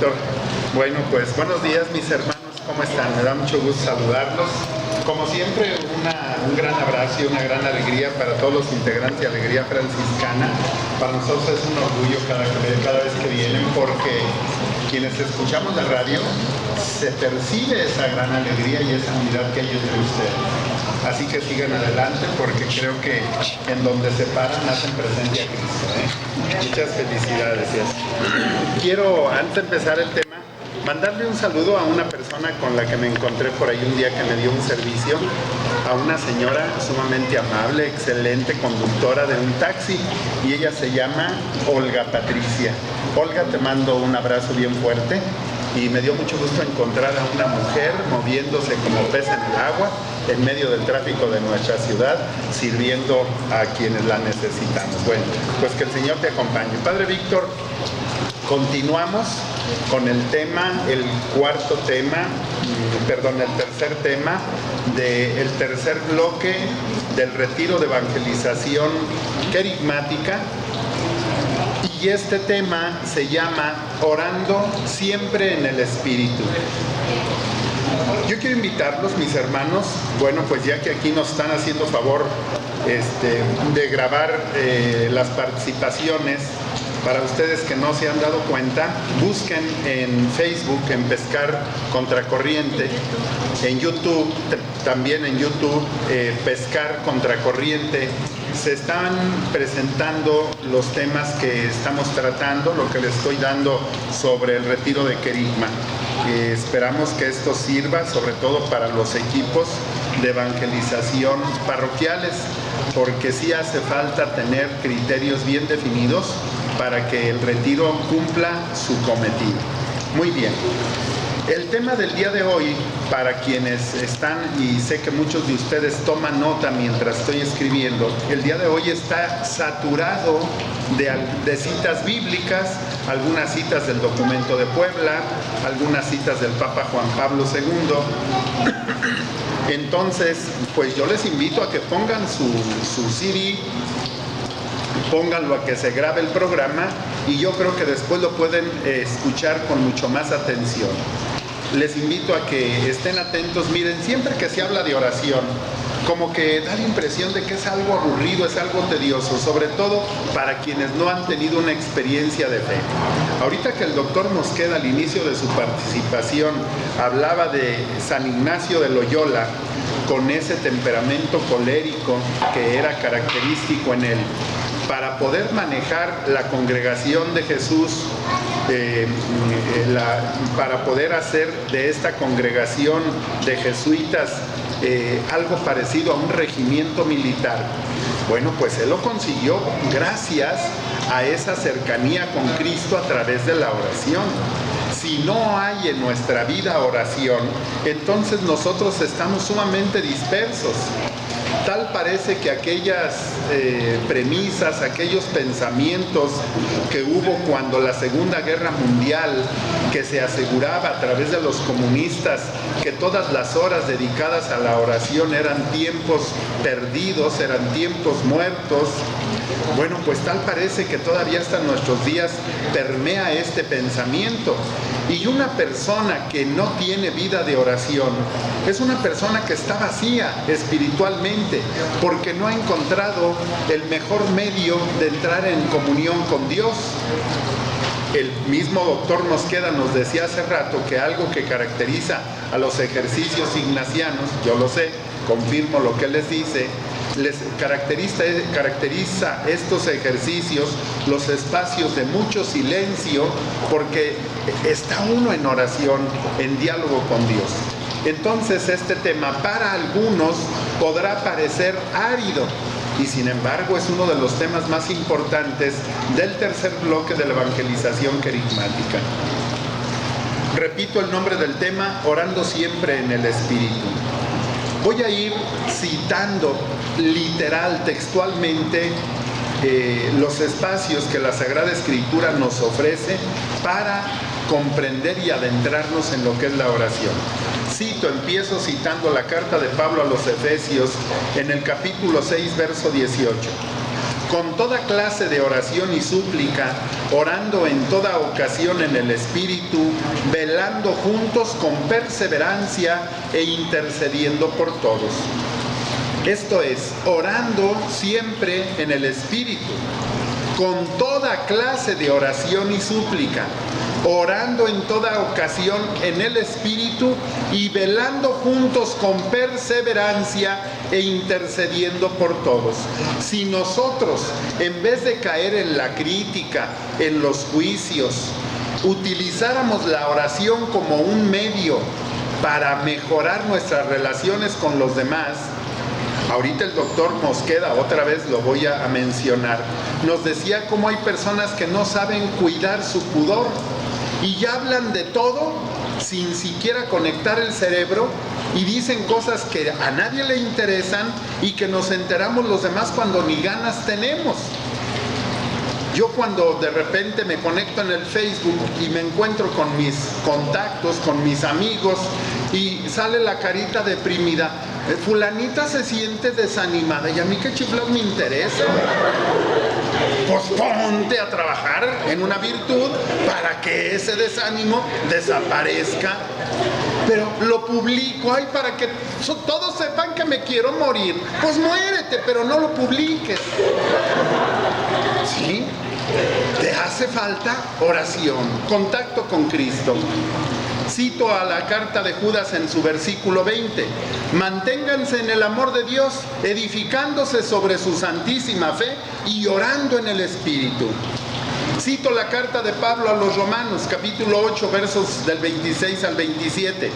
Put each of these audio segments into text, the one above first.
Víctor. Bueno, pues buenos días mis hermanos, ¿cómo están? Me da mucho gusto saludarlos. Como siempre, un gran abrazo y una gran alegría para todos los integrantes de Alegría Franciscana. Para nosotros es un orgullo cada vez que vienen, porque quienes escuchamos la radio se percibe esa gran alegría y esa unidad que hay entre ustedes. Así que sigan adelante, porque creo que en donde se paran hacen presente a Cristo, Muchas felicidades. Quiero, antes de empezar el tema, mandarle un saludo a una persona con la que me encontré por ahí un día que me dio un servicio, a una señora sumamente amable, excelente conductora de un taxi, y ella se llama Olga Patricia. Olga, te mando un abrazo bien fuerte, y me dio mucho gusto encontrar a una mujer moviéndose como pez en el agua en medio del tráfico de nuestra ciudad, sirviendo a quienes la necesitamos. Bueno, pues que el Señor te acompañe. Padre Víctor, continuamos con el tema, el tercer tema del tercer bloque del retiro de evangelización querigmática. Y este tema se llama Orando siempre en el Espíritu. Yo quiero invitarlos, mis hermanos, bueno, pues ya que aquí nos están haciendo favor de grabar las participaciones, para ustedes que no se han dado cuenta, busquen en Facebook, en Pescar Contracorriente, en YouTube, también en YouTube, Pescar Contracorriente. Se están presentando los temas que estamos tratando, lo que les estoy dando sobre el retiro de querigma. Esperamos que esto sirva sobre todo para los equipos de evangelización parroquiales, porque sí hace falta tener criterios bien definidos para que el retiro cumpla su cometido. Muy bien. El tema del día de hoy, para quienes están, y sé que muchos de ustedes toman nota mientras estoy escribiendo, el día de hoy está saturado de citas bíblicas, algunas citas del Documento de Puebla, algunas citas del Papa Juan Pablo II. Entonces, pues yo les invito a que pongan su CD, pónganlo a que se grabe el programa, y yo creo que después lo pueden escuchar con mucho más atención. Les invito a que estén atentos. Miren, siempre que se habla de oración, como que da la impresión de que es algo aburrido, es algo tedioso, sobre todo para quienes no han tenido una experiencia de fe. Ahorita que el doctor Mosqueda al inicio de su participación hablaba de San Ignacio de Loyola, con ese temperamento colérico que era característico en él, para poder manejar la congregación de Jesús, para poder hacer de esta congregación de jesuitas algo parecido a un regimiento militar. Bueno, pues él lo consiguió gracias a esa cercanía con Cristo a través de la oración. Si no hay en nuestra vida oración, entonces nosotros estamos sumamente dispersos. Tal parece que aquellas premisas, aquellos pensamientos que hubo cuando la Segunda Guerra Mundial, que se aseguraba a través de los comunistas que todas las horas dedicadas a la oración eran tiempos perdidos, eran tiempos muertos. Bueno, pues tal parece que todavía hasta nuestros días permea este pensamiento. Y una persona que no tiene vida de oración es una persona que está vacía espiritualmente, porque no ha encontrado el mejor medio de entrar en comunión con Dios. El mismo doctor Mosqueda nos decía hace rato que algo que caracteriza a los ejercicios ignacianos, yo lo sé, confirmo lo que les dice, les caracteriza estos ejercicios, los espacios de mucho silencio, porque está uno en oración, en diálogo con Dios. Entonces este tema para algunos podrá parecer árido, y sin embargo es uno de los temas más importantes del tercer bloque de la evangelización querigmática. Repito el nombre del tema: orando siempre en el Espíritu. Voy a ir citando literal, textualmente, los espacios que la Sagrada Escritura nos ofrece para comprender y adentrarnos en lo que es la oración. Empiezo citando la carta de Pablo a los Efesios en el capítulo 6, verso 18. con toda clase de oración y súplica, orando en toda ocasión en el Espíritu, velando juntos con perseverancia e intercediendo por todos. Esto es, orando siempre en el Espíritu, con toda clase de oración y súplica, orando en toda ocasión en el Espíritu y velando juntos con perseverancia e intercediendo por todos. Si nosotros, en vez de caer en la crítica, en los juicios, utilizáramos la oración como un medio para mejorar nuestras relaciones con los demás, ahorita el doctor Mosqueda, otra vez lo voy a mencionar, nos decía cómo hay personas que no saben cuidar su pudor y ya hablan de todo sin siquiera conectar el cerebro y dicen cosas que a nadie le interesan y que nos enteramos los demás cuando ni ganas tenemos. Yo cuando de repente me conecto en el Facebook y me encuentro con mis contactos, con mis amigos y sale la carita deprimida, fulanita se siente desanimada y a mí qué chiflados me interesa. Pues ponte a trabajar en una virtud para que ese desánimo desaparezca. Pero lo publico, ay, para que todos sepan que me quiero morir. Pues muérete, pero no lo publiques. ¿Sí? Te hace falta oración, contacto con Cristo. Cito a la carta de Judas en su versículo 20. Manténganse en el amor de Dios, edificándose sobre su santísima fe y orando en el Espíritu. Cito la carta de Pablo a los Romanos, capítulo 8, versos del 26 al 27.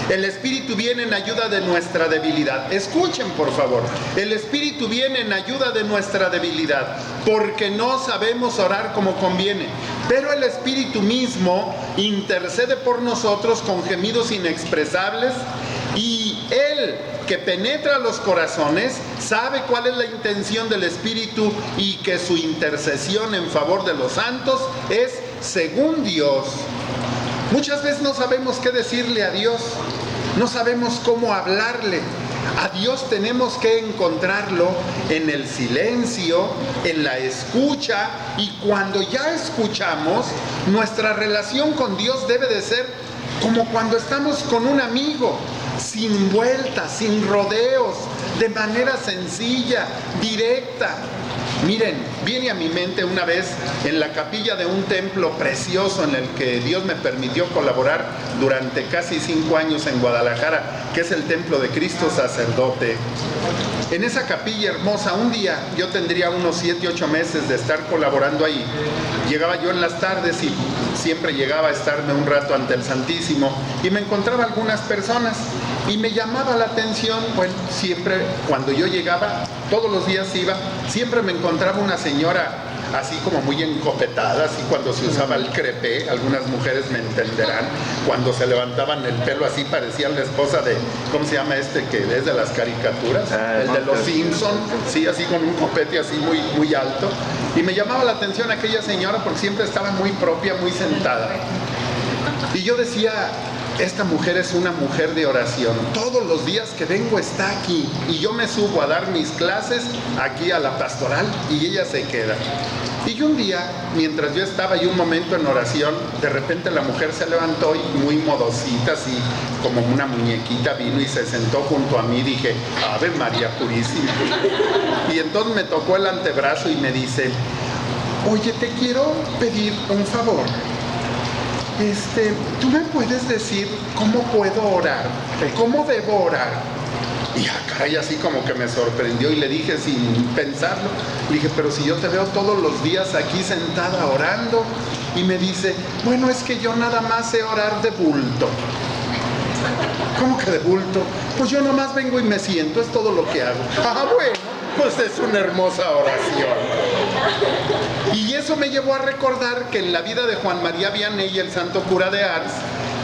El Espíritu viene en ayuda de nuestra debilidad. Escuchen, por favor. El Espíritu viene en ayuda de nuestra debilidad, porque no sabemos orar como conviene. Pero el Espíritu mismo intercede por nosotros con gemidos inexpresables, y Él, que penetra los corazones, sabe cuál es la intención del Espíritu y que su intercesión en favor de los santos es según Dios. Muchas veces no sabemos qué decirle a Dios, no sabemos cómo hablarle. A Dios tenemos que encontrarlo en el silencio, en la escucha, y cuando ya escuchamos, nuestra relación con Dios debe de ser como cuando estamos con un amigo, sin vueltas, sin rodeos, de manera sencilla, directa. Miren, viene a mi mente una vez en la capilla de un templo precioso en el que Dios me permitió colaborar durante casi 5 años en Guadalajara, que es el templo de Cristo Sacerdote. En esa capilla hermosa, un día, yo tendría unos 7, 8 meses de estar colaborando ahí. Llegaba yo en las tardes y siempre llegaba a estarme un rato ante el Santísimo y me encontraba algunas personas y me llamaba la atención. Bueno, siempre cuando yo llegaba, todos los días iba, siempre me encontraba una señora así como muy encopetada, así cuando se usaba el crepé, algunas mujeres me entenderán, cuando se levantaban el pelo así parecían la esposa de, ¿cómo se llama este que es de las caricaturas? El de los Simpson, sí, así con un copete así muy, muy alto, y me llamaba la atención aquella señora porque siempre estaba muy propia, muy sentada, y yo decía, esta mujer es una mujer de oración. Todos los días que vengo está aquí y yo me subo a dar mis clases aquí a la pastoral y ella se queda. Y un día, mientras yo estaba y un momento en oración, de repente la mujer se levantó y muy modosita, así como una muñequita, vino y se sentó junto a mí. Dije, Ave María Purísima. Y entonces me tocó el antebrazo y me dice, oye, te quiero pedir un favor. ¿Tú me puedes decir cómo puedo orar? ¿Cómo debo orar? Y caray, así como que me sorprendió y le dije sin pensarlo, le dije, pero si yo te veo todos los días aquí sentada orando. Y me dice, bueno, es que yo nada más sé orar de bulto. ¿Cómo que de bulto? Pues yo nomás vengo y me siento, es todo lo que hago. Ah, bueno, pues es una hermosa oración. Y eso me llevó a recordar que en la vida de Juan María Vianney, el santo cura de Ars,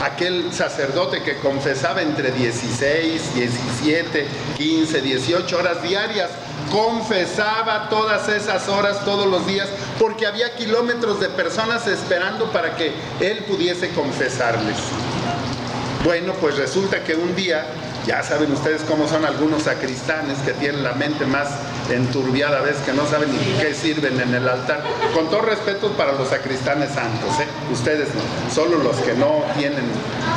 aquel sacerdote que confesaba entre 16, 17, 15, 18 horas diarias, confesaba todas esas horas todos los días, porque había kilómetros de personas esperando para que él pudiese confesarles. Bueno, pues resulta que un día Ya saben ustedes cómo son algunos sacristanes que tienen la mente más enturbiada a veces, que no saben ni qué sirven en el altar. Con todo respeto para los sacristanes santos, ustedes no, solo los que no tienen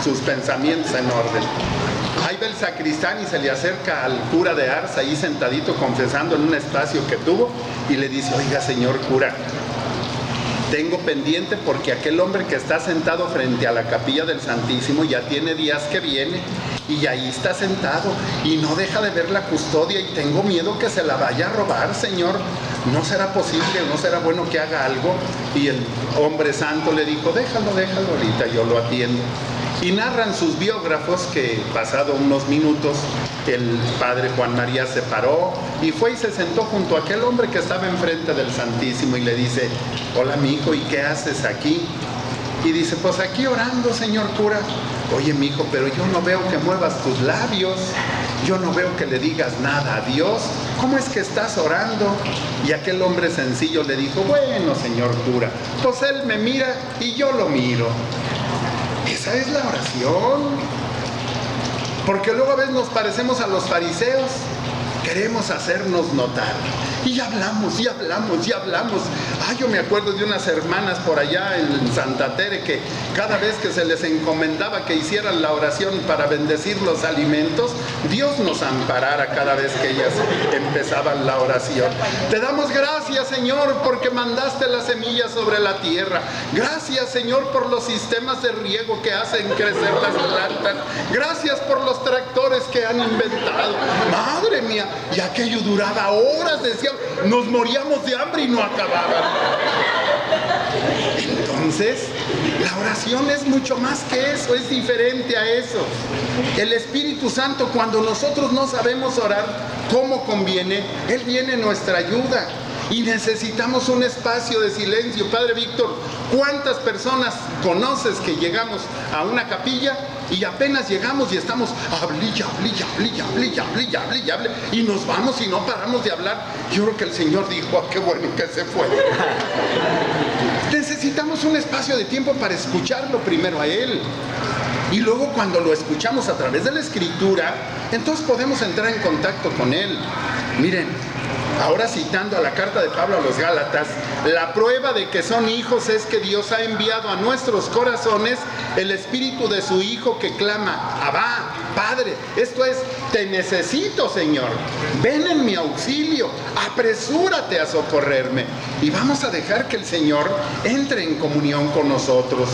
sus pensamientos en orden. Ahí ve el sacristán y se le acerca al cura de Ars, ahí sentadito confesando en un espacio que tuvo, y le dice: oiga, señor cura, tengo pendiente porque aquel hombre que está sentado frente a la capilla del Santísimo ya tiene días que viene y ahí está sentado y no deja de ver la custodia y tengo miedo que se la vaya a robar, señor. ¿No será posible, no será bueno que haga algo? Y el hombre santo le dijo: déjalo, ahorita yo lo atiendo. Y narran sus biógrafos que, pasado unos minutos, el padre Juan María se paró y fue y se sentó junto a aquel hombre que estaba enfrente del Santísimo y le dice: hola, mijo, ¿y qué haces aquí? Y dice: pues aquí orando, señor cura. Oye, mijo, pero yo no veo que muevas tus labios, yo no veo que le digas nada a Dios. ¿Cómo es que estás orando? Y aquel hombre sencillo le dijo: bueno, señor cura, pues él me mira y yo lo miro. Esa es la oración. Porque luego a veces nos parecemos a los fariseos, queremos hacernos notar. Y hablamos. Yo me acuerdo de unas hermanas por allá en Santa Tere que cada vez que se les encomendaba que hicieran la oración para bendecir los alimentos, Dios nos amparara cada vez que ellas empezaban la oración. Te damos gracias, Señor, porque mandaste la semilla sobre la tierra. Gracias, Señor, por los sistemas de riego que hacen crecer las plantas. Gracias por los tractores que han inventado. Madre mía, y aquello duraba horas, decía, nos moríamos de hambre y no acababan. Entonces, la oración es mucho más que eso, es diferente a eso. El Espíritu Santo, cuando nosotros no sabemos orar como conviene, Él viene en nuestra ayuda. Y necesitamos un espacio de silencio. Padre Víctor, ¿cuántas personas conoces que llegamos a una capilla y apenas llegamos y estamos hable, y nos vamos y no paramos de hablar? Yo creo que el Señor dijo: qué bueno que se fue. Necesitamos un espacio de tiempo para escucharlo primero a Él. Y luego, cuando lo escuchamos a través de la Escritura, entonces podemos entrar en contacto con Él. Miren, ahora citando a la carta de Pablo a los Gálatas, la prueba de que son hijos es que Dios ha enviado a nuestros corazones el Espíritu de su Hijo que clama: Abba, Padre. Esto es: te necesito, Señor. Ven en mi auxilio. Apresúrate a socorrerme. Y vamos a dejar que el Señor entre en comunión con nosotros.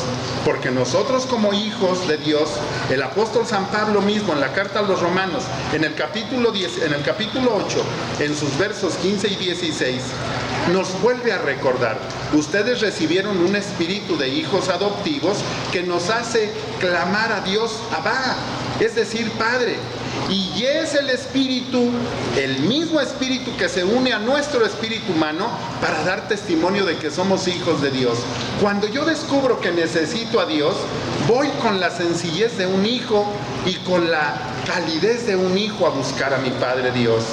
Porque nosotros, como hijos de Dios, el apóstol San Pablo mismo en la carta a los Romanos, en el capítulo 8, en sus versos 15 y 16, nos vuelve a recordar: ustedes recibieron un espíritu de hijos adoptivos que nos hace clamar a Dios Abba, es decir, Padre. Y es el espíritu, el mismo espíritu que se une a nuestro espíritu humano para dar testimonio de que somos hijos de Dios. Cuando yo descubro que necesito a Dios, voy con la sencillez de un hijo y con la calidez de un hijo a buscar a mi Padre Dios.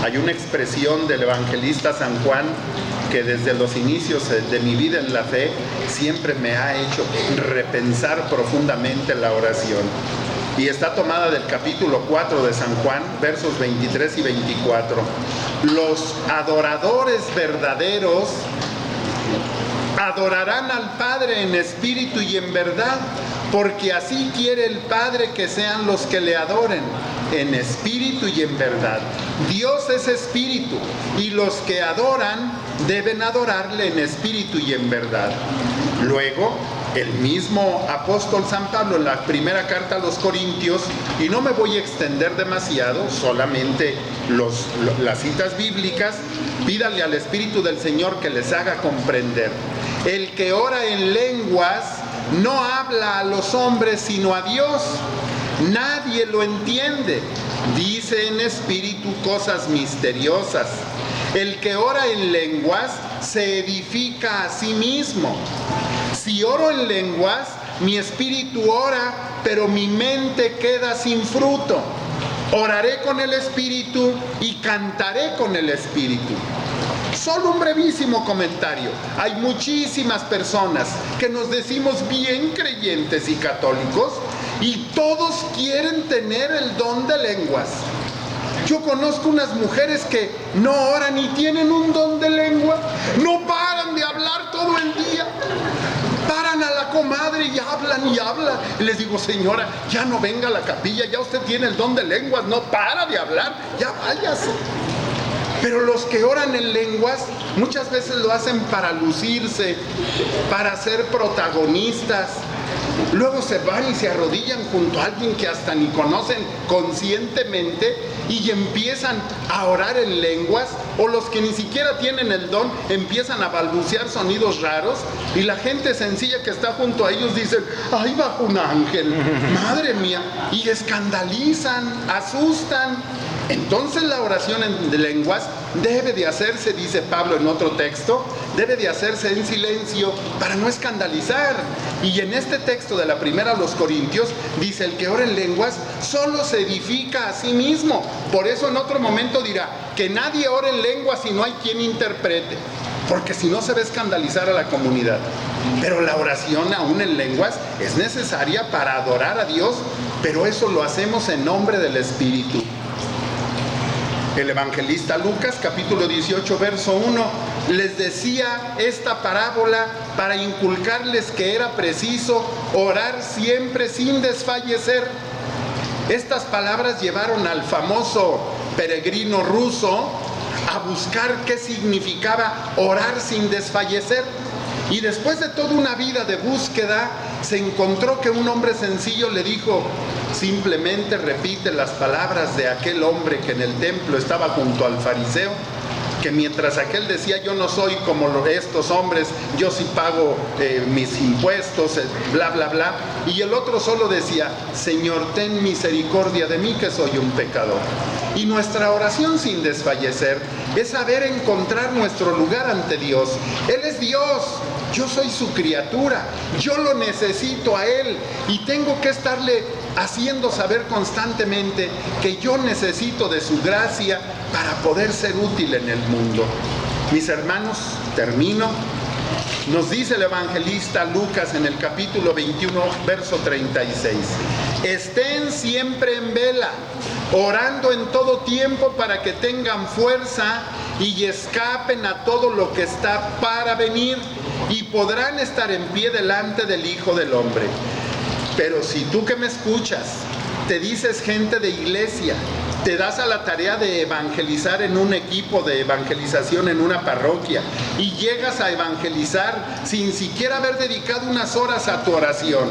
Hay una expresión del evangelista San Juan que desde los inicios de mi vida en la fe siempre me ha hecho repensar profundamente la oración. Y está tomada del capítulo 4 de San Juan, versos 23 y 24. Los adoradores verdaderos adorarán al Padre en espíritu y en verdad, porque así quiere el Padre que sean los que le adoren, en espíritu y en verdad. Dios es espíritu, y los que adoran deben adorarle en espíritu y en verdad. Luego, el mismo apóstol San Pablo en la primera carta a los Corintios, y no me voy a extender demasiado, solamente las citas bíblicas: pídale al Espíritu del Señor que les haga comprender. El que ora en lenguas no habla a los hombres sino a Dios. Nadie lo entiende. Dice en espíritu cosas misteriosas. El que ora en lenguas se edifica a sí mismo. Si oro en lenguas, mi espíritu ora, pero mi mente queda sin fruto. Oraré con el espíritu y cantaré con el espíritu. Solo un brevísimo comentario. Hay muchísimas personas que nos decimos bien creyentes y católicos y todos quieren tener el don de lenguas. Yo conozco unas mujeres que no oran y tienen un don de lengua, no paran de hablar todo el día. Paran a la comadre y hablan y hablan. Y les digo, señora, ya no venga a la capilla, ya usted tiene el don de lenguas, no para de hablar, ya váyase. Pero los que oran en lenguas muchas veces lo hacen para lucirse, para ser protagonistas. Luego se van y se arrodillan junto a alguien que hasta ni conocen conscientemente y empiezan a orar en lenguas, o los que ni siquiera tienen el don empiezan a balbucear sonidos raros y la gente sencilla que está junto a ellos dicen, ¡ay, bajo un ángel! ¡Madre mía! Y escandalizan, asustan. Entonces la oración en lenguas debe de hacerse, dice Pablo en otro texto, debe de hacerse en silencio para no escandalizar. Y en este texto de la primera a los Corintios dice, el que ora en lenguas solo se edifica a sí mismo. Por eso en otro momento dirá, que nadie ore en lenguas si no hay quien interprete, porque si no se va a escandalizar a la comunidad. Pero la oración aún en lenguas es necesaria para adorar a Dios, pero eso lo hacemos en nombre del Espíritu. El evangelista Lucas, capítulo 18, verso 1, les decía esta parábola para inculcarles que era preciso orar siempre sin desfallecer. Estas palabras llevaron al famoso peregrino ruso a buscar qué significaba orar sin desfallecer. Y después de toda una vida de búsqueda, se encontró que un hombre sencillo le dijo, simplemente repite las palabras de aquel hombre que en el templo estaba junto al fariseo, que mientras aquel decía, yo no soy como estos hombres, yo sí pago mis impuestos, bla, bla, bla, y el otro solo decía, Señor, ten misericordia de mí que soy un pecador. Y nuestra oración sin desfallecer es saber encontrar nuestro lugar ante Dios. Él es Dios, yo soy su criatura, yo lo necesito a Él y tengo que estarle haciendo saber constantemente que yo necesito de su gracia para poder ser útil en el mundo. Mis hermanos, termino. Nos dice el evangelista Lucas en el capítulo 21, verso 36. Estén siempre en vela, orando en todo tiempo para que tengan fuerza y escapen a todo lo que está para venir y podrán estar en pie delante del Hijo del Hombre. Pero si tú que me escuchas, te dices gente de iglesia, te das a la tarea de evangelizar en un equipo de evangelización en una parroquia y llegas a evangelizar sin siquiera haber dedicado unas horas a tu oración,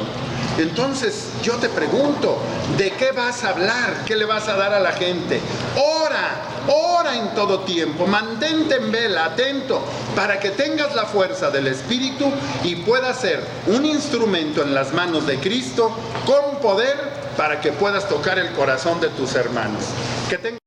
entonces yo te pregunto, ¿de qué vas a hablar? ¿Qué le vas a dar a la gente? Ora en todo tiempo, mantente en vela, atento, para que tengas la fuerza del Espíritu y puedas ser un instrumento en las manos de Cristo con poder para que puedas tocar el corazón de tus hermanos. Que